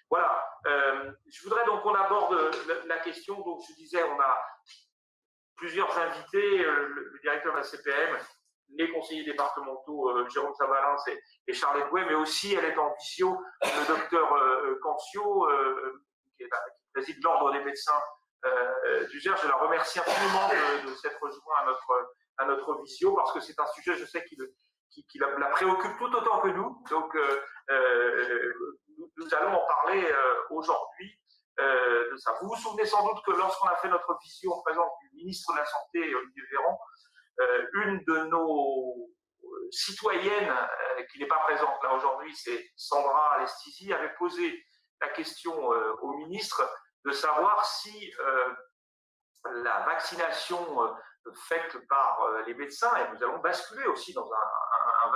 Voilà. Je voudrais donc qu'on aborde la question. Donc, je disais, on a plusieurs invités, le directeur de la CPM, les conseillers départementaux Jérôme Sabalins et Charlotte Bouet, mais aussi elle est en visio, le docteur Cancio, qui préside l'ordre des médecins du Gers. Je la remercie infiniment de s'être rejoint à notre visio, parce que c'est un sujet, je sais, qui la préoccupe tout autant que nous. Donc, nous allons en parler aujourd'hui. De ça. Vous vous souvenez sans doute que lorsqu'on a fait notre visio en présence du ministre de la Santé, Olivier Véran, une de nos citoyennes, qui n'est pas présente là aujourd'hui, c'est Sandra Alestizi, avait posé la question au ministre de savoir si la vaccination faite par les médecins, et nous allons basculer aussi dans une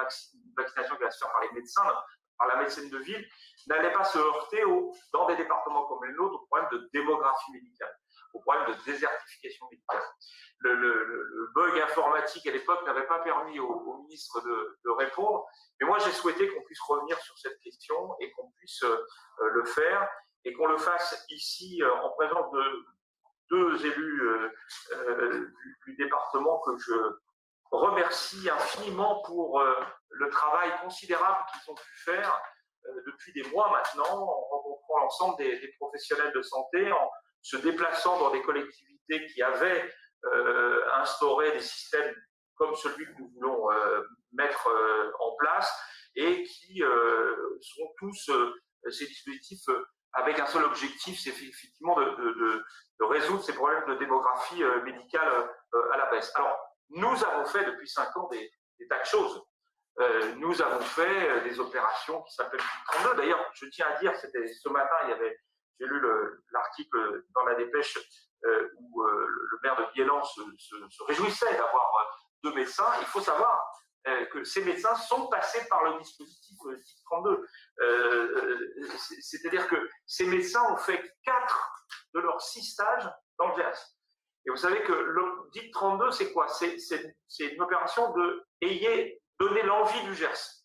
vaccination qui va se faire par les médecins, par la médecine de ville, n'allait pas se heurter dans des départements comme les nôtres au problème de démographie médicale, au problème de désertification médicale. Le bug informatique à l'époque n'avait pas permis au ministre de répondre, mais moi j'ai souhaité qu'on puisse revenir sur cette question et qu'on puisse le faire, et qu'on le fasse ici en présence de deux élus du département que je remercie infiniment pour le travail considérable qu'ils ont pu faire depuis des mois maintenant, en rencontrant l'ensemble des professionnels de santé, en se déplaçant dans des collectivités qui avaient instauré des systèmes comme celui que nous voulons mettre en place, et qui sont tous ces dispositifs avec un seul objectif, c'est effectivement de résoudre ces problèmes de démographie médicale à la baisse. Alors, nous avons fait depuis 5 ans des tas de choses. Nous avons fait des opérations qui s'appellent 32. D'ailleurs, je tiens à dire, c'était ce matin, j'ai lu l'article dans la dépêche où le maire de Biélan se réjouissait d'avoir 2 médecins. Il faut savoir que ces médecins sont passés par le dispositif DIC 32. C'est-à-dire que ces médecins ont fait 4 de leurs 6 stages dans le Gers. Et vous savez que le DIC 32, c'est quoi? C'est une opération de donner l'envie du Gers.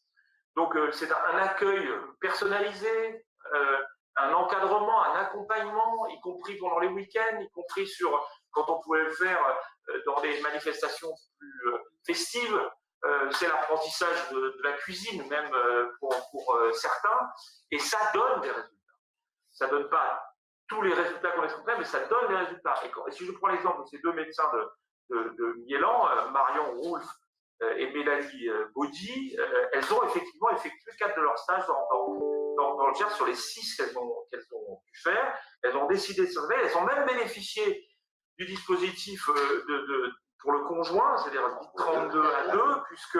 Donc, c'est un accueil personnalisé, un encadrement, un accompagnement, y compris pendant les week-ends, y compris quand on pouvait le faire dans des manifestations plus festives. C'est l'apprentissage de la cuisine, même pour certains, et ça donne des résultats. Ça ne donne pas tous les résultats qu'on espérait, mais ça donne des résultats. Et si je prends l'exemple de ces 2 médecins de Miélan, Marion Roulf et Mélanie Baudy, elles ont effectivement effectué 4 de leurs stages dans le Gers sur les 6 qu'elles ont pu faire. Elles ont décidé de se lever, elles ont même bénéficié du dispositif pour le conjoint, c'est-à-dire 32 à 2, puisque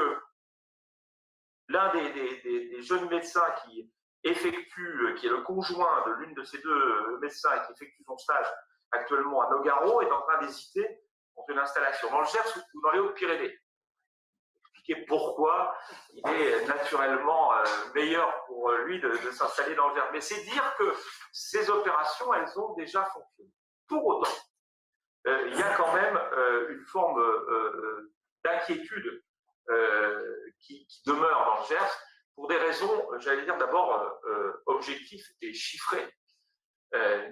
l'un des jeunes médecins qui est le conjoint de l'une de ces 2 médecins et qui effectue son stage actuellement à Nogaro, est en train d'hésiter entre une installation dans le Gers ou dans les Hautes-Pyrénées. Expliquer pourquoi il est naturellement meilleur pour lui de s'installer dans le Gers. Mais c'est dire que ces opérations, elles ont déjà fonctionné. Pour autant, il y a quand même une forme d'inquiétude qui demeure dans le Gers pour des raisons, j'allais dire d'abord objectives et chiffrées.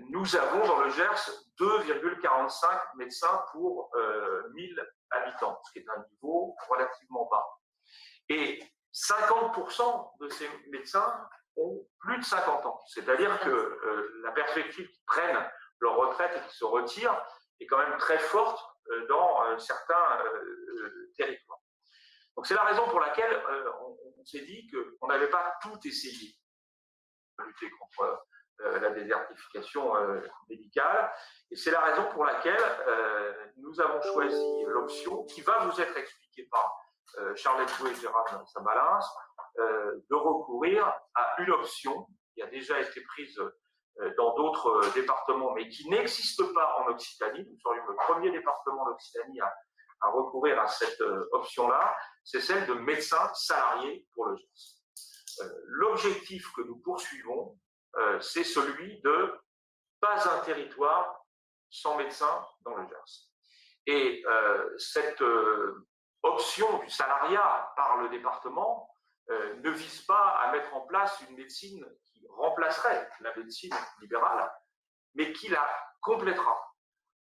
Nous avons dans le Gers 2,45 médecins pour 1000 habitants, ce qui est un niveau relativement bas. Et 50% de ces médecins ont plus de 50 ans. C'est-à-dire que la perspective qu'ils prennent leur retraite et qu'ils se retirent est quand même très forte dans certains territoires. Donc c'est la raison pour laquelle on s'est dit qu'on n'avait pas tout essayé pour lutter contre la désertification médicale. Et c'est la raison pour laquelle nous avons choisi l'option qui va vous être expliquée par Charlotte Bouet et Jérôme Sabalins, de recourir à une option qui a déjà été prise dans d'autres départements, mais qui n'existe pas en Occitanie. Nous serions le premier département d'Occitanie à recourir à cette option-là, c'est celle de médecins salariés pour le Gers. L'objectif que nous poursuivons, c'est celui de pas un territoire sans médecin dans le Gers. Et cette option du salariat par le département ne vise pas à mettre en place une médecine qui qui remplacerait la médecine libérale, mais qui la complétera.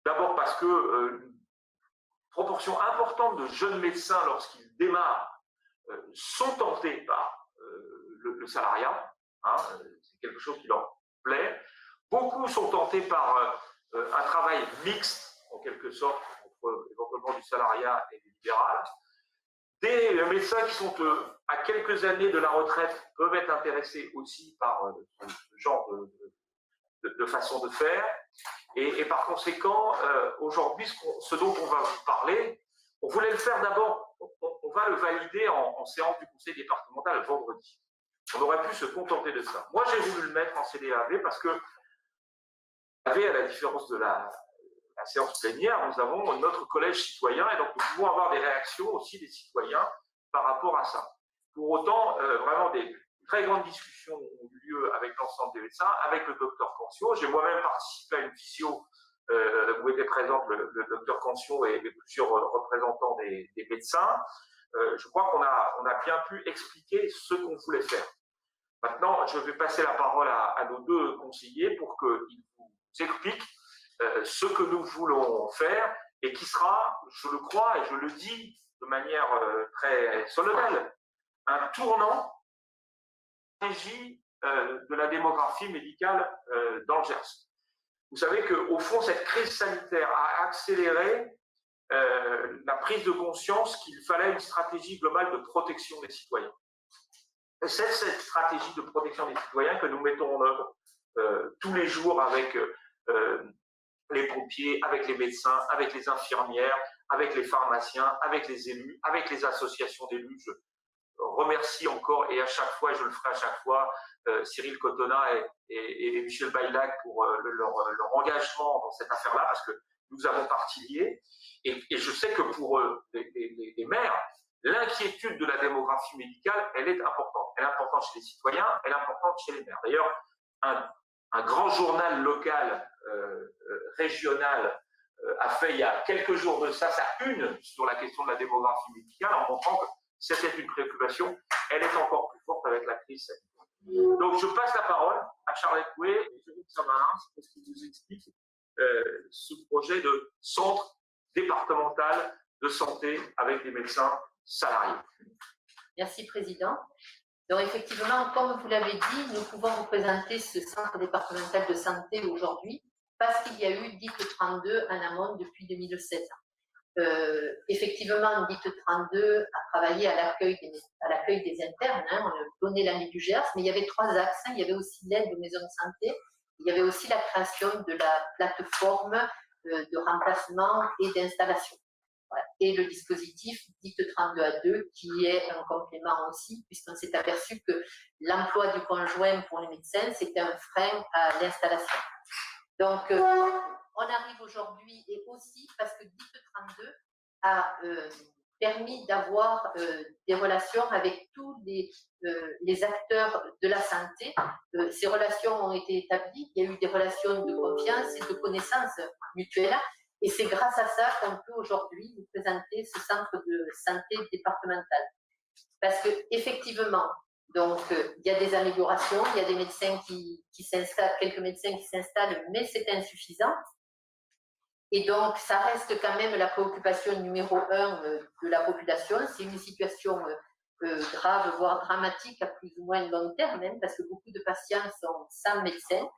D'abord parce que une proportion importante de jeunes médecins, lorsqu'ils démarrent, sont tentés par le salariat, hein, c'est quelque chose qui leur plaît. Beaucoup sont tentés par un travail mixte, en quelque sorte, entre éventuellement du salariat et du libéral. Des médecins qui sont à quelques années de la retraite peuvent être intéressés aussi par ce genre de façon de faire. Et par conséquent, aujourd'hui, ce dont on va vous parler, on voulait le faire d'abord, on va le valider en séance du conseil départemental vendredi. On aurait pu se contenter de ça. Moi, j'ai voulu le mettre en CDAV parce que, à la différence de la séance plénière, nous avons notre collège citoyen et donc nous pouvons avoir des réactions aussi des citoyens par rapport à ça. Pour autant, vraiment des très grandes discussions ont eu lieu avec l'ensemble des médecins, avec le docteur Cancio. J'ai moi-même participé à une visio où était présent le docteur Cancio et plusieurs représentants des médecins. Je crois qu'on a bien pu expliquer ce qu'on voulait faire. Maintenant, je vais passer la parole à nos deux conseillers pour qu'ils vous expliquent ce que nous voulons faire et qui sera, je le crois et je le dis de manière très solennelle, un tournant de la démographie médicale dans le Gers. Vous savez qu'au fond, cette crise sanitaire a accéléré la prise de conscience qu'il fallait une stratégie globale de protection des citoyens. Et c'est cette stratégie de protection des citoyens que nous mettons en œuvre tous les jours avec les pompiers, avec les médecins, avec les infirmières, avec les pharmaciens, avec les élus, avec les associations d'élus. Je remercie encore, et à chaque fois, et je le ferai à chaque fois, Cyril Cotona et Michel Baylac pour leur engagement dans cette affaire-là, parce que nous avons partie liée. Et je sais que pour les maires, l'inquiétude de la démographie médicale, elle est importante. Elle est importante chez les citoyens, elle est importante chez les maires. D'ailleurs, un grand journal local, régional, a fait il y a quelques jours de ça, sa une sur la question de la démographie médicale, en montrant que c'était une préoccupation. Elle est encore plus forte avec la crise sanitaire. Donc, je passe la parole à Charlotte Coué et Jérôme Samarin pour qu'ils nous expliquent ce projet de centre départemental de santé avec des médecins salariés. Merci, Président. Donc, effectivement, comme vous l'avez dit, nous pouvons vous présenter ce centre départemental de santé aujourd'hui parce qu'il y a eu DIT 32 en amont depuis 2016. Effectivement, DIT 32 a travaillé à l'accueil des internes, hein, on a donné l'année du Gers, mais il y avait trois axes. Il y avait aussi l'aide aux maisons de santé, il y avait aussi la création de la plateforme de remplacement et d'installation. Voilà. Et le dispositif DIT 32A2 qui est un complément aussi, puisqu'on s'est aperçu que l'emploi du conjoint pour les médecins, c'était un frein à l'installation. Donc, on arrive aujourd'hui et aussi parce que DIT 32 a permis d'avoir des relations avec tous les acteurs de la santé. Ces relations ont été établies, il y a eu des relations de confiance et de connaissance mutuelle. Et c'est grâce à ça qu'on peut aujourd'hui vous présenter ce centre de santé départemental. Parce qu'effectivement, donc, il y a des améliorations, il y a des médecins qui s'installent, quelques médecins qui s'installent, mais c'est insuffisant. Et donc, ça reste quand même la préoccupation numéro 1 de la population. C'est une situation grave, voire dramatique à plus ou moins long terme, même, parce que beaucoup de patients sont sans médecin.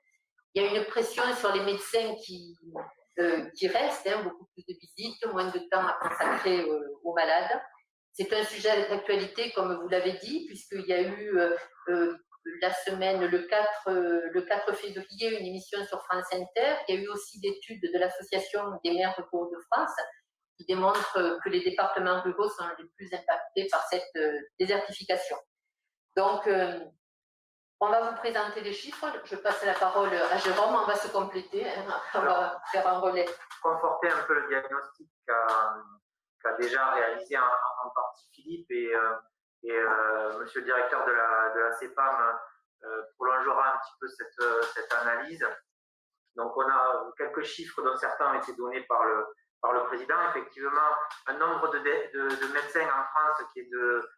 Il y a une pression sur les médecins qui restent, hein, beaucoup plus de visites, moins de temps à consacrer aux malades. C'est un sujet d'actualité, comme vous l'avez dit, puisqu'il y a eu la semaine, le 4 février, une émission sur France Inter. Il y a eu aussi d'études de l'Association des maires de Hauts-de-France qui démontrent que les départements ruraux sont les plus impactés par cette désertification. Donc, on va vous présenter les chiffres. Je passe la parole à Jérôme. On va se compléter. Hein. On va faire un relais. Conforter un peu le diagnostic qu'a déjà réalisé en partie Philippe et monsieur le directeur de la CEPAM prolongera un petit peu cette analyse. Donc, on a quelques chiffres dont certains ont été donnés par le président. Effectivement, un nombre de médecins en France qui est de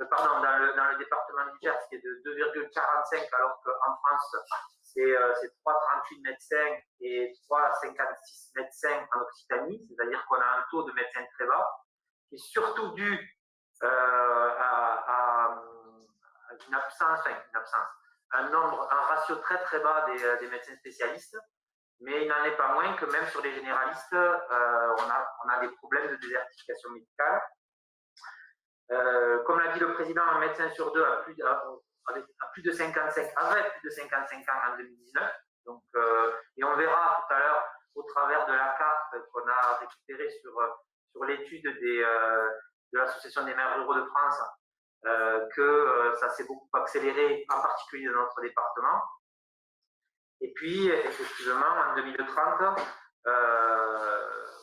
pardon, dans le département du Gers, qui est de 2,45, alors qu'en France, c'est 3,38 médecins et 3,56 médecins en Occitanie, c'est-à-dire qu'on a un taux de médecins très bas, qui est surtout dû à une absence, un ratio très très bas des médecins spécialistes, mais il n'en est pas moins que même sur les généralistes, on a des problèmes de désertification médicale. Comme l'a dit le président, un médecin sur deux avec plus de 55 ans en 2019. Donc, et on verra tout à l'heure au travers de la carte qu'on a récupérée sur l'étude de l'Association des maires ruraux de France que ça s'est beaucoup accéléré, en particulier dans notre département. Et puis, effectivement, en 2030,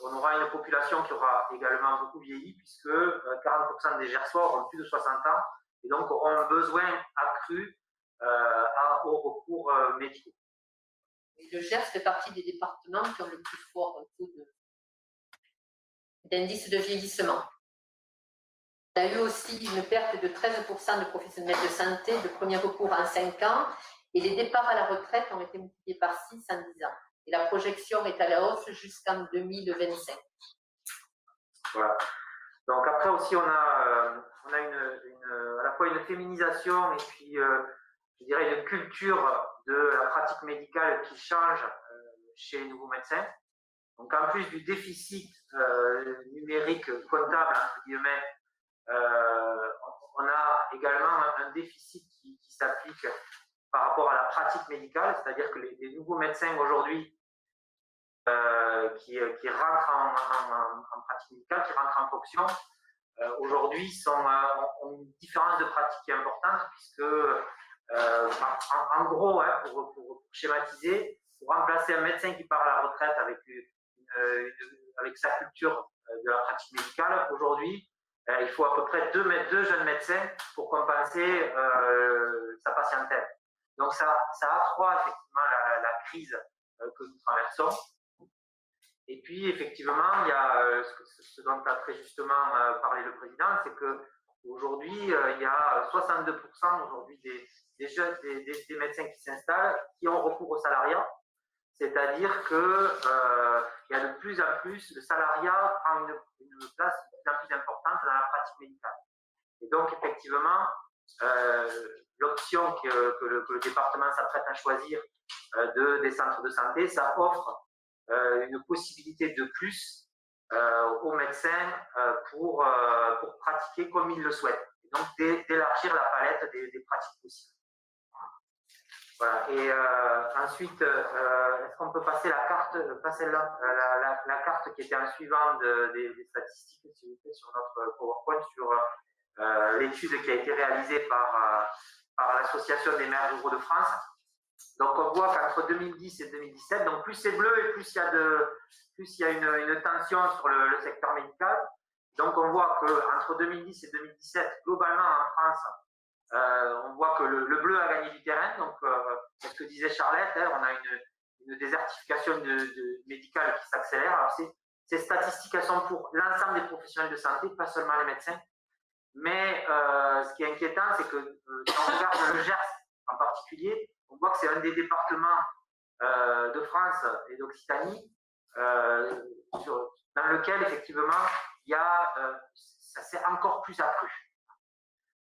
on aura une population qui aura également beaucoup vieilli, puisque 40% des Gersois auront plus de 60 ans, et donc auront un besoin accru au recours médicaux. Et le Gers fait partie des départements qui ont le plus fort taux d'indice de vieillissement. Il y a eu aussi une perte de 13% de professionnels de santé de premier recours en 5 ans, et les départs à la retraite ont été multipliés par 6 en 10 ans. Et la projection est à la hausse jusqu'en 2025. Voilà. Donc après aussi, on a à la fois une féminisation et puis, je dirais, une culture de la pratique médicale qui change chez les nouveaux médecins. Donc en plus du déficit numérique comptable, entre guillemets, on a également un déficit qui s'applique par rapport à la pratique médicale, c'est-à-dire que les nouveaux médecins aujourd'hui qui rentrent en pratique médicale, qui rentrent en fonction, aujourd'hui ont une différence de pratique qui est importante, puisque en gros, hein, pour schématiser, pour remplacer un médecin qui part à la retraite avec sa culture de la pratique médicale, aujourd'hui, il faut à peu près deux jeunes médecins pour compenser sa patientèle. Donc ça accroît effectivement la crise que nous traversons. Et puis effectivement, il y a ce dont a très justement parlé le président, c'est qu'aujourd'hui, il y a 62% aujourd'hui des médecins qui s'installent qui ont recours au salariat. C'est-à-dire qu'il y a de plus en plus, le salariat prend une place de plus en plus importante dans la pratique médicale. Et donc, effectivement, l'option que le département s'apprête à choisir des centres de santé, ça offre une possibilité de plus aux médecins pour pratiquer comme ils le souhaitent. Et donc, d'élargir la palette des pratiques possibles. Voilà. Et ensuite, est-ce qu'on peut passer la carte, la carte qui était en suivant des statistiques, s'il vous plaît, sur notre PowerPoint, sur l'étude qui a été réalisée par l'Association des maires ruraux de France. Donc, on voit qu'entre 2010 et 2017, donc plus c'est bleu et plus il y a une tension sur le secteur médical. Donc, on voit qu'entre 2010 et 2017, globalement en France, on voit que le bleu a gagné du terrain. Donc, c'est ce que disait Charlotte, hein, on a une désertification médicale qui s'accélère. Alors, ces statistiques, elles sont pour l'ensemble des professionnels de santé, pas seulement les médecins. Mais ce qui est inquiétant, c'est que si on regarde le Gers en particulier, on voit que c'est un des départements de France et d'Occitanie dans lequel, effectivement, ça s'est encore plus accru.